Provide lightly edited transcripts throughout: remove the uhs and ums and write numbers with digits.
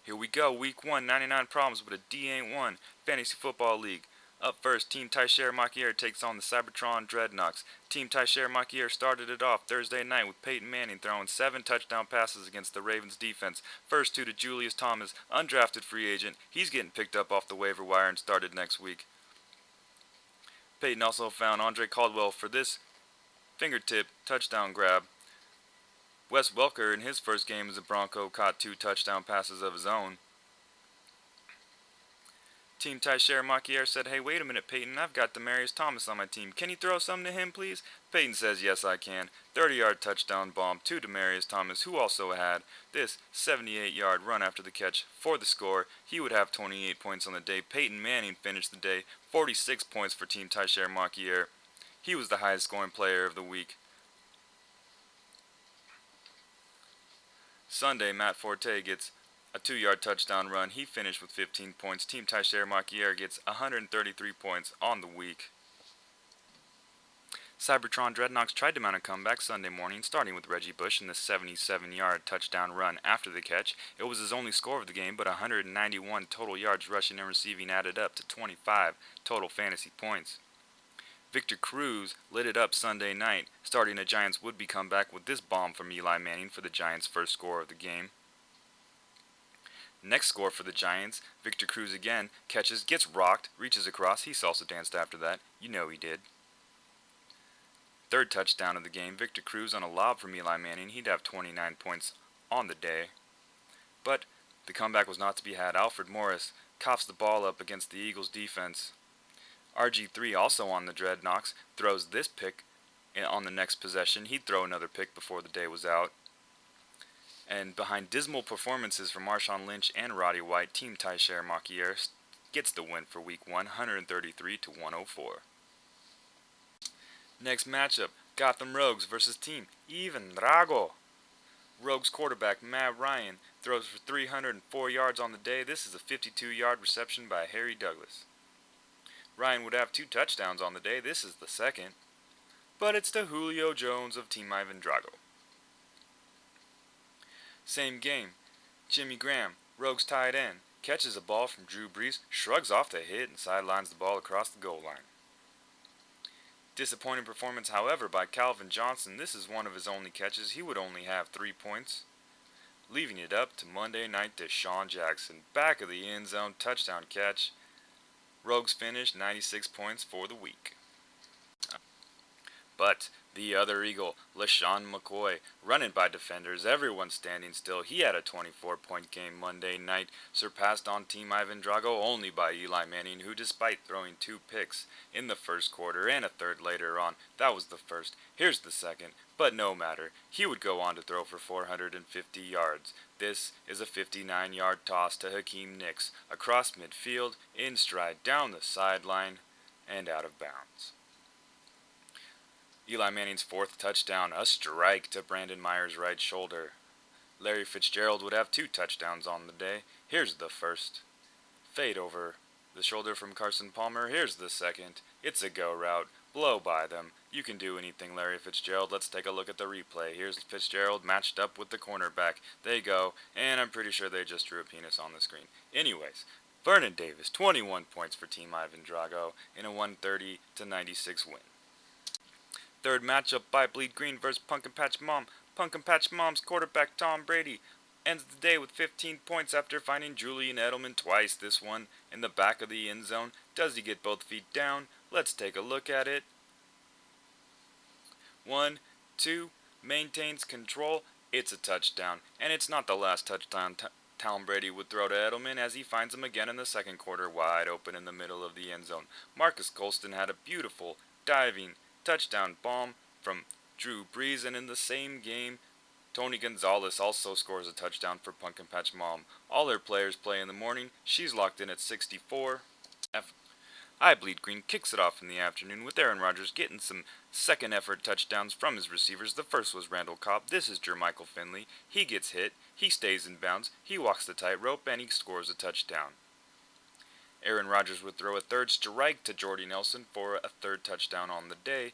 Here we go, week 1, 99 problems with a D ain't one, Fantasy Football League. Up first, Team Taisher Makier takes on the Cybertron Dreadnoks. Team Taisher Makier started it off Thursday night with Peyton Manning throwing 7 touchdown passes against the Ravens defense. First 2 to Julius Thomas, undrafted free agent. He's getting picked up off the waiver wire and started next week. Peyton also found Andre Caldwell for this fingertip touchdown grab. Wes Welker in his first game as a Bronco caught 2 touchdown passes of his own. Team Taisher Makier said, "Hey, wait a minute, Peyton, I've got Demaryius Thomas on my team. Can you throw something to him, please?" Peyton says, "Yes, I can." 30-yard touchdown bomb to Demaryius Thomas, who also had this 78-yard run after the catch for the score. He would have 28 points on the day. Peyton Manning finished the day 46 points for Team Taisher Makier. He was the highest scoring player of the week. Sunday, Matt Forte gets a 2-yard touchdown run. He finished with 15 points. Team Taisher Makier gets 133 points on the week. Cybertron Dreadnoks tried to mount a comeback Sunday morning, starting with Reggie Bush in the 77-yard touchdown run after the catch. It was his only score of the game, but 191 total yards rushing and receiving added up to 25 total fantasy points. Victor Cruz lit it up Sunday night, starting a Giants would-be comeback with this bomb from Eli Manning for the Giants' first score of the game. Next score for the Giants, Victor Cruz again catches, gets rocked, reaches across. He salsa danced after that. You know he did. Third touchdown of the game, Victor Cruz on a lob from Eli Manning. He'd have 29 points on the day. But the comeback was not to be had. Alfred Morris coughs the ball up against the Eagles' defense. RG3, also on the Dreadnoks, throws this pick on the next possession. He'd throw another pick before the day was out. And behind dismal performances from Marshawn Lynch and Roddy White, Team Taisher Makier gets the win for week 1, 133 to 104. Next matchup, Gotham Rogues versus Team Ivan Drago. Rogues quarterback Matt Ryan throws for 304 yards on the day. This is a 52-yard reception by Harry Douglas. Ryan would have 2 touchdowns on the day. This is the second. But it's the Julio Jones of Team Ivan Drago. Same game. Jimmy Graham, Rogues tight end, catches a ball from Drew Brees, shrugs off the hit, and sidelines the ball across the goal line. Disappointing performance, however, by Calvin Johnson. This is one of his only catches. He would only have 3 points. Leaving it up to Monday night Deshaun Jackson. Back of the end zone, touchdown catch. Rogues finished 96 points for the week. But the other Eagle, LaShawn McCoy, running by defenders, everyone standing still. He had a 24-point game Monday night, surpassed on Team Ivan Drago only by Eli Manning, who despite throwing 2 picks in the first quarter and a third later on, that was the first, here's the second, but no matter. He would go on to throw for 450 yards. This is a 59-yard toss to Hakeem Nicks, across midfield, in stride, down the sideline, and out of bounds. Eli Manning's 4th touchdown, a strike to Brandon Myers' right shoulder. Larry Fitzgerald would have 2 touchdowns on the day. Here's the first. Fade over the shoulder from Carson Palmer. Here's the second. It's a go route. Blow by them. You can do anything, Larry Fitzgerald. Let's take a look at the replay. Here's Fitzgerald matched up with the cornerback. They go, and I'm pretty sure they just drew a penis on the screen. Anyways, Vernon Davis, 21 points for Team Ivan Drago in a 130 to 96 win. Third matchup by Bleed Green versus Pumpkin Patch Mom. Pumpkin Patch Mom's quarterback Tom Brady ends the day with 15 points after finding Julian Edelman twice. This one in the back of the end zone. Does he get both feet down? Let's take a look at it. 1, 2, maintains control. It's a touchdown. And it's not the last touchdown Tom Brady would throw to Edelman, as he finds him again in the second quarter wide open in the middle of the end zone. Marcus Colston had a beautiful diving touchdown bomb from Drew Brees, and in the same game, Tony Gonzalez also scores a touchdown for Pumpkin Patch Mom. All her players play in the morning. She's locked in at 64. I Bleed Green kicks it off in the afternoon with Aaron Rodgers getting some second effort touchdowns from his receivers. The first was Randall Cobb. This is Jermichael Finley. He gets hit. He stays in bounds. He walks the tightrope, and he scores a touchdown. Aaron Rodgers would throw a third strike to Jordy Nelson for a 3rd touchdown on the day.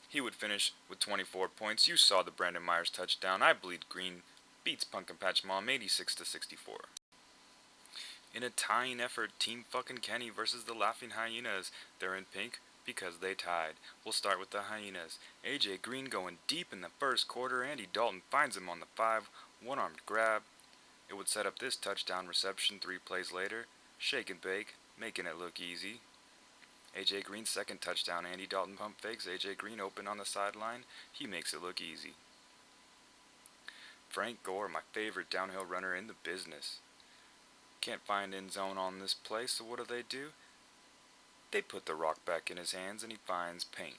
He would finish with 24 points. You saw the Brandon Myers touchdown. I Bleed Green beats Pumpkin Patch Mom 86 to 64. In a tying effort, Team fucking Kenny versus the Laughing Hyenas. They're in pink because they tied. We'll start with the Hyenas. AJ Green going deep in the first quarter. Andy Dalton finds him on the 5, one-armed grab. It would set up this touchdown reception 3 plays later. Shake and bake, making it look easy. AJ Green's second touchdown. Andy Dalton pump fakes. AJ Green open on the sideline. He makes it look easy. Frank Gore, my favorite downhill runner in the business. Can't find end zone on this play, so what do? They put the rock back in his hands and he finds paint.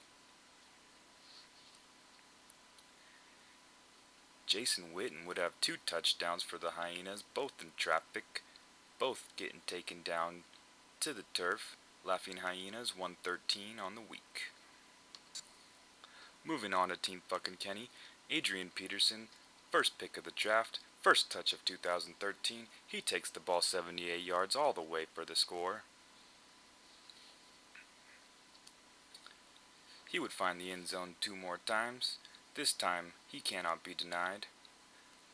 Jason Witten would have 2 touchdowns for the Hyenas, both in traffic, both getting taken down to the turf. Laughing Hyenas 113 on the week. Moving on to Team fucking Kenny, Adrian Peterson, first pick of the draft, first touch of 2013, he takes the ball 78 yards all the way for the score. He would find the end zone 2 more times. This time, he cannot be denied.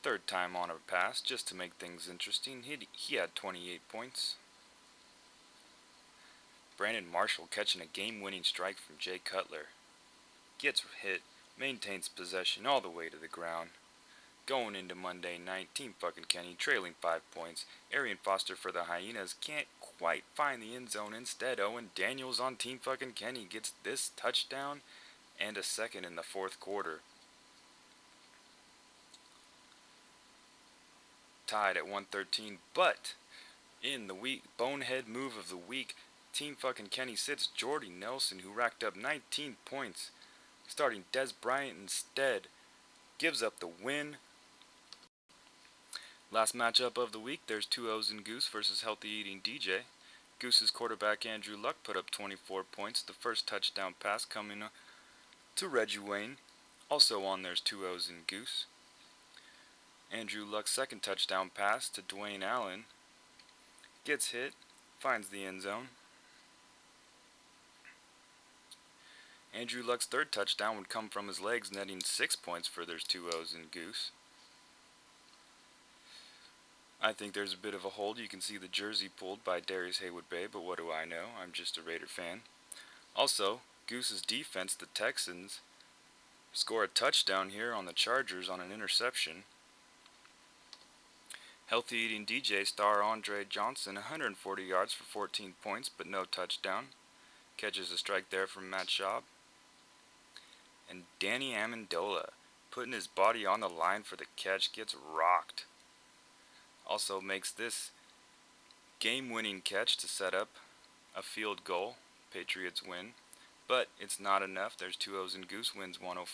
Third time on a pass, just to make things interesting, he had 28 points. Brandon Marshall catching a game-winning strike from Jay Cutler. Gets hit, maintains possession all the way to the ground. Going into Monday night, Team fucking Kenny trailing 5 points. Arian Foster for the Hyenas can't quite find the end zone. Instead, Owen Daniels on Team fucking Kenny gets this touchdown and a second in the fourth quarter. Tied at 113, but in the week, bonehead move of the week, Team fucking Kenny sits Jordy Nelson, who racked up 19 points. Starting Des Bryant instead, gives up the win. Last matchup of the week, there's 2-0s in Goose versus Healthy Eating DJ. Goose's quarterback Andrew Luck put up 24 points, the first touchdown pass coming to Reggie Wayne. Also on there's 2-0s in Goose. Andrew Luck's second touchdown pass to Dwayne Allen gets hit, finds the end zone. Andrew Luck's third touchdown would come from his legs, netting 6 points for there's 2-0s in Goose. I think there's a bit of a hold. You can see the jersey pulled by Darius Haywood-Bay, but what do I know? I'm just a Raider fan. Also, Goose's defense, the Texans, score a touchdown here on the Chargers on an interception. Healthy Eating DJ star Andre Johnson, 140 yards for 14 points, but no touchdown. Catches a strike there from Matt Schaub. And Danny Amendola, putting his body on the line for the catch, gets rocked. Also makes this game-winning catch to set up a field goal. Patriots win. But it's not enough. There's 2-0s and Goose wins 105-81.